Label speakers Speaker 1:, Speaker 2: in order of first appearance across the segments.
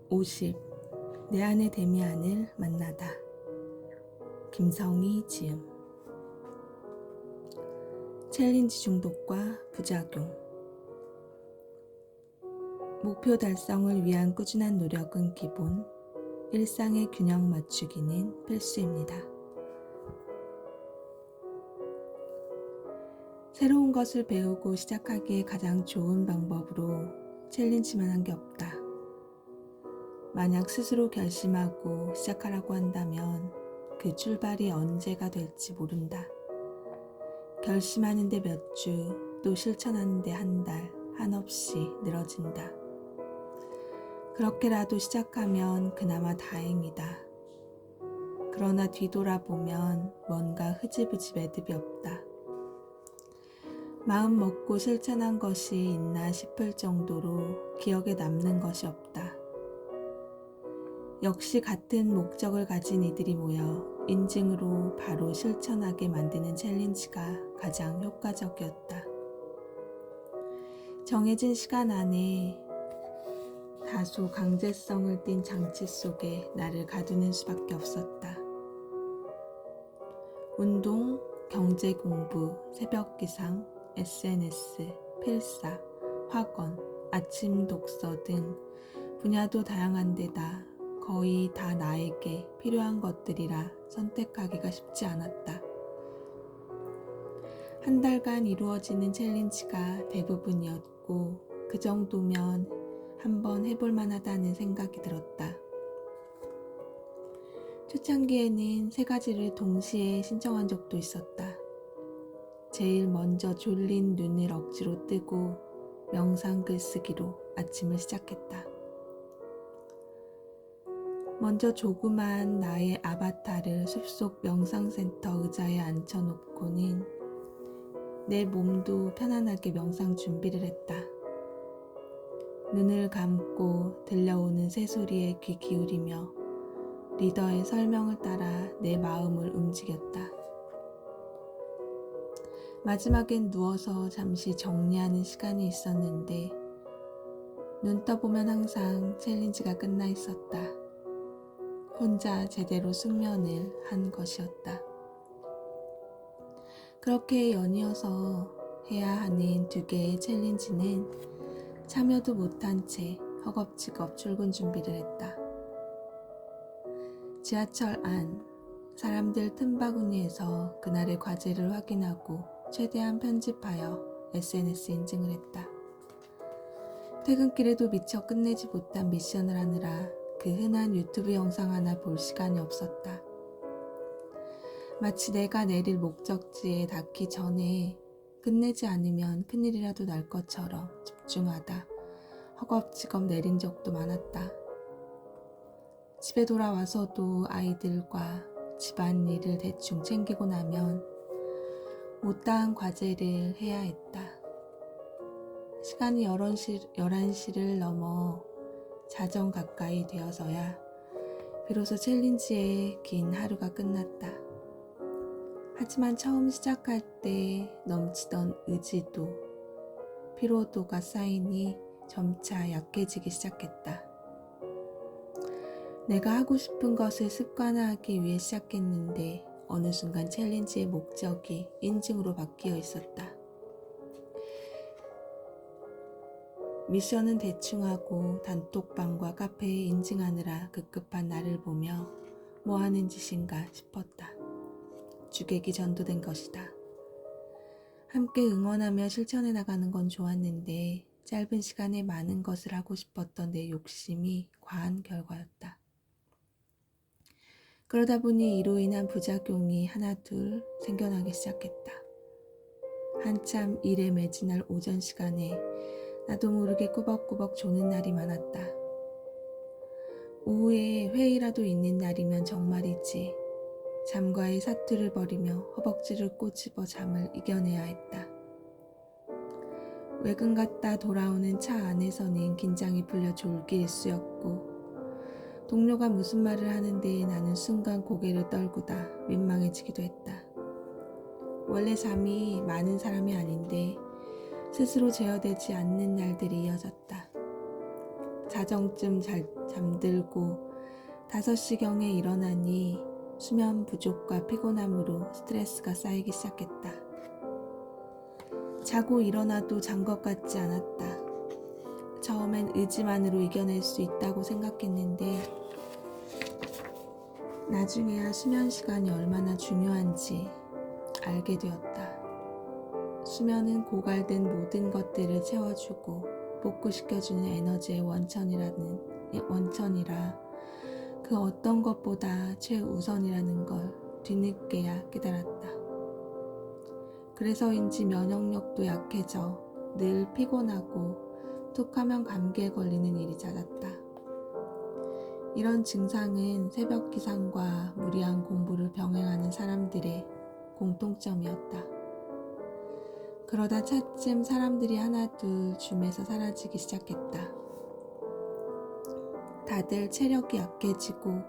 Speaker 1: 50. 내 안의 데미안을 만나다. 김성희 지음. 챌린지 중독과 부작용. 목표 달성을 위한 꾸준한 노력은 기본, 일상의 균형 맞추기는 필수입니다. 새로운 것을 배우고 시작하기에 가장 좋은 방법으로 챌린지만 한 게 없다. 만약 스스로 결심하고 시작하라고 한다면 그 출발이 언제가 될지 모른다. 결심하는데 몇 주, 또 실천하는데 한 달, 한없이 늘어진다. 그렇게라도 시작하면 그나마 다행이다. 그러나 뒤돌아보면 뭔가 흐지부지 매듭이 없다. 마음 먹고 실천한 것이 있나 싶을 정도로 기억에 남는 것이 없다. 역시 같은 목적을 가진 이들이 모여 인증으로 바로 실천하게 만드는 챌린지가 가장 효과적이었다. 정해진 시간 안에 다소 강제성을 띤 장치 속에 나를 가두는 수밖에 없었다. 운동, 경제 공부, 새벽 기상, SNS, 필사, 학원, 아침 독서 등 분야도 다양한 데다 거의 다 나에게 필요한 것들이라 선택하기가 쉽지 않았다. 한 달간 이루어지는 챌린지가 대부분이었고 그 정도면 한번 해볼 만하다는 생각이 들었다. 초창기에는 3가지를 동시에 신청한 적도 있었다. 제일 먼저 졸린 눈을 억지로 뜨고 명상 글쓰기로 아침을 시작했다. 먼저 조그만 나의 아바타를 숲속 명상센터 의자에 앉혀놓고는 내 몸도 편안하게 명상 준비를 했다. 눈을 감고 들려오는 새소리에 귀 기울이며 리더의 설명을 따라 내 마음을 움직였다. 마지막엔 누워서 잠시 정리하는 시간이 있었는데 눈 떠보면 항상 챌린지가 끝나 있었다. 혼자 제대로 숙면을 한 것이었다. 그렇게 연이어서 해야 하는 2개의 챌린지는 참여도 못한 채 허겁지겁 출근 준비를 했다. 지하철 안, 사람들 틈바구니에서 그날의 과제를 확인하고 최대한 편집하여 SNS 인증을 했다. 퇴근길에도 미처 끝내지 못한 미션을 하느라 그 흔한 유튜브 영상 하나 볼 시간이 없었다. 마치 내가 내릴 목적지에 닿기 전에 끝내지 않으면 큰일이라도 날 것처럼 집중하다 허겁지겁 내린 적도 많았다. 집에 돌아와서도 아이들과 집안일을 대충 챙기고 나면 못다한 과제를 해야 했다. 시간이 11시를 넘어 자정 가까이 되어서야 비로소 챌린지의 긴 하루가 끝났다. 하지만 처음 시작할 때 넘치던 의지도 피로도가 쌓이니 점차 약해지기 시작했다. 내가 하고 싶은 것을 습관화하기 위해 시작했는데 어느 순간 챌린지의 목적이 인증으로 바뀌어 있었다. 미션은 대충 하고 단톡방과 카페에 인증하느라 급급한 나를 보며 뭐 하는 짓인가 싶었다. 주객이 전도된 것이다. 함께 응원하며 실천해 나가는 건 좋았는데 짧은 시간에 많은 것을 하고 싶었던 내 욕심이 과한 결과였다. 그러다 보니 이로 인한 부작용이 하나둘 생겨나기 시작했다. 한참 일에 매진할 오전 시간에 나도 모르게 꾸벅꾸벅 조는 날이 많았다. 오후에 회의라도 있는 날이면 정말이지 잠과의 사투를 벌이며 허벅지를 꼬집어 잠을 이겨내야 했다. 외근 갔다 돌아오는 차 안에서는 긴장이 풀려 졸기 일쑤였고 동료가 무슨 말을 하는데 나는 순간 고개를 떨구다 민망해지기도 했다. 원래 잠이 많은 사람이 아닌데 스스로 제어되지 않는 날들이 이어졌다. 자정쯤 잠들고 5시경에 일어나니 수면 부족과 피곤함으로 스트레스가 쌓이기 시작했다. 자고 일어나도 잔 것 같지 않았다. 처음엔 의지만으로 이겨낼 수 있다고 생각했는데 나중에야 수면 시간이 얼마나 중요한지 알게 되었다. 수면은 고갈된 모든 것들을 채워주고 복구시켜주는 에너지의 원천이라 그 어떤 것보다 최우선이라는 걸 뒤늦게야 깨달았다. 그래서인지 면역력도 약해져 늘 피곤하고 툭하면 감기에 걸리는 일이 잦았다. 이런 증상은 새벽 기상과 무리한 공부를 병행하는 사람들의 공통점이었다. 그러다 차츰 사람들이 하나둘 줌에서 사라지기 시작했다. 다들 체력이 약해지고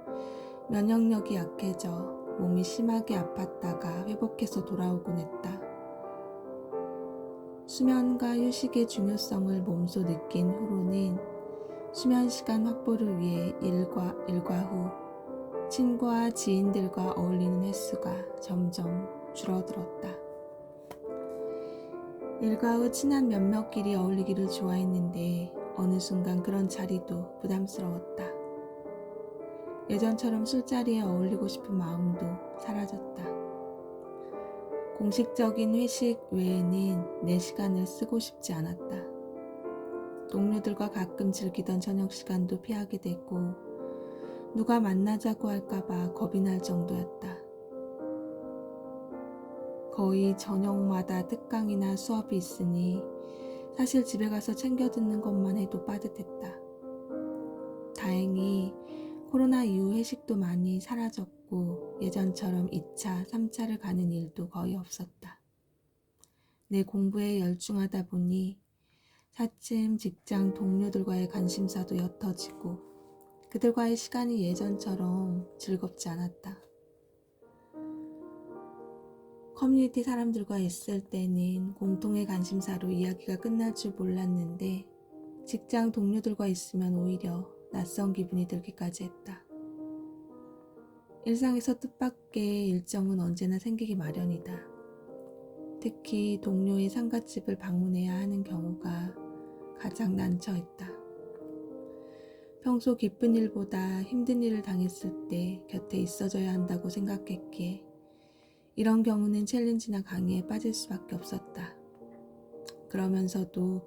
Speaker 1: 면역력이 약해져 몸이 심하게 아팠다가 회복해서 돌아오곤 했다. 수면과 휴식의 중요성을 몸소 느낀 후로는 수면 시간 확보를 위해 일과 후 친구와 지인들과 어울리는 횟수가 점점 줄어들었다. 일과 후 친한 몇몇끼리 어울리기를 좋아했는데 어느 순간 그런 자리도 부담스러웠다. 예전처럼 술자리에 어울리고 싶은 마음도 사라졌다. 공식적인 회식 외에는 내 시간을 쓰고 싶지 않았다. 동료들과 가끔 즐기던 저녁 시간도 피하게 되고 누가 만나자고 할까봐 겁이 날 정도였다. 거의 저녁마다 특강이나 수업이 있으니 사실 집에 가서 챙겨 듣는 것만 해도 빠듯했다. 다행히 코로나 이후 회식도 많이 사라졌고 예전처럼 2차, 3차를 가는 일도 거의 없었다. 내 공부에 열중하다 보니 차츰 직장 동료들과의 관심사도 옅어지고 그들과의 시간이 예전처럼 즐겁지 않았다. 커뮤니티 사람들과 있을 때는 공통의 관심사로 이야기가 끝날 줄 몰랐는데 직장 동료들과 있으면 오히려 낯선 기분이 들기까지 했다. 일상에서 뜻밖의 일정은 언제나 생기기 마련이다. 특히 동료의 상갓집을 방문해야 하는 경우가 가장 난처했다. 평소 기쁜 일보다 힘든 일을 당했을 때 곁에 있어줘야 한다고 생각했기에 이런 경우는 챌린지나 강의에 빠질 수밖에 없었다. 그러면서도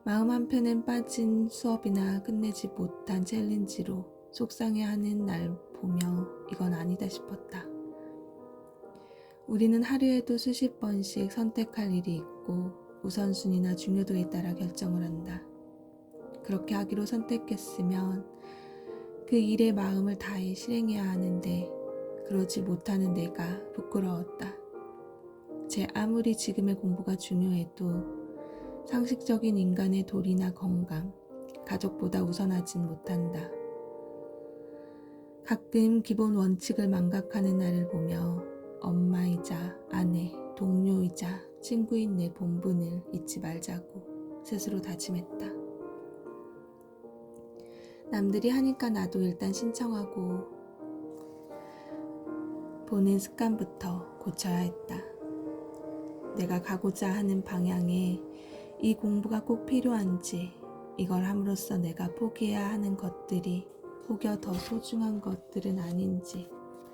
Speaker 1: 마음 한편엔 빠진 수업이나 끝내지 못한 챌린지로 속상해하는 날 보며 이건 아니다 싶었다. 우리는 하루에도 수십 번씩 선택할 일이 있고 우선순위나 중요도에 따라 결정을 한다. 그렇게 하기로 선택했으면 그 일에 마음을 다해 실행해야 하는데 그러지 못하는 내가 부끄러웠다. 제 아무리 지금의 공부가 중요해도 상식적인 인간의 도리나 건강, 가족보다 우선하진 못한다. 가끔 기본 원칙을 망각하는 나를 보며 엄마이자 아내, 동료이자 친구인 내 본분을 잊지 말자고 스스로 다짐했다. 남들이 하니까 나도 일단 신청하고 보는 습관부터 고쳐야 했다. 내가 가고자 하는 방향에 이 공부가 꼭 필요한지, 이걸 함으로써 내가 포기해야 하는 것들이 혹여 더 소중한 것들은 아닌지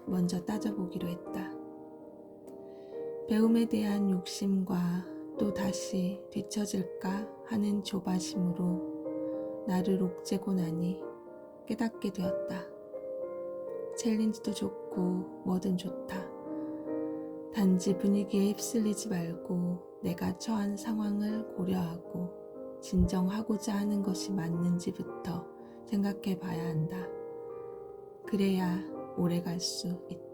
Speaker 1: 먼저 따져보기로 했다. 배움에 대한 욕심과 또 다시 뒤처질까 하는 조바심으로 나를 옥죄고 나니 깨닫게 되었다. 챌린지도 좋고 뭐든 좋다. 단지 분위기에 휩쓸리지 말고 내가 처한 상황을 고려하고 진정하고자 하는 것이 맞는지부터 생각해 봐야 한다. 그래야 오래 갈 수 있다.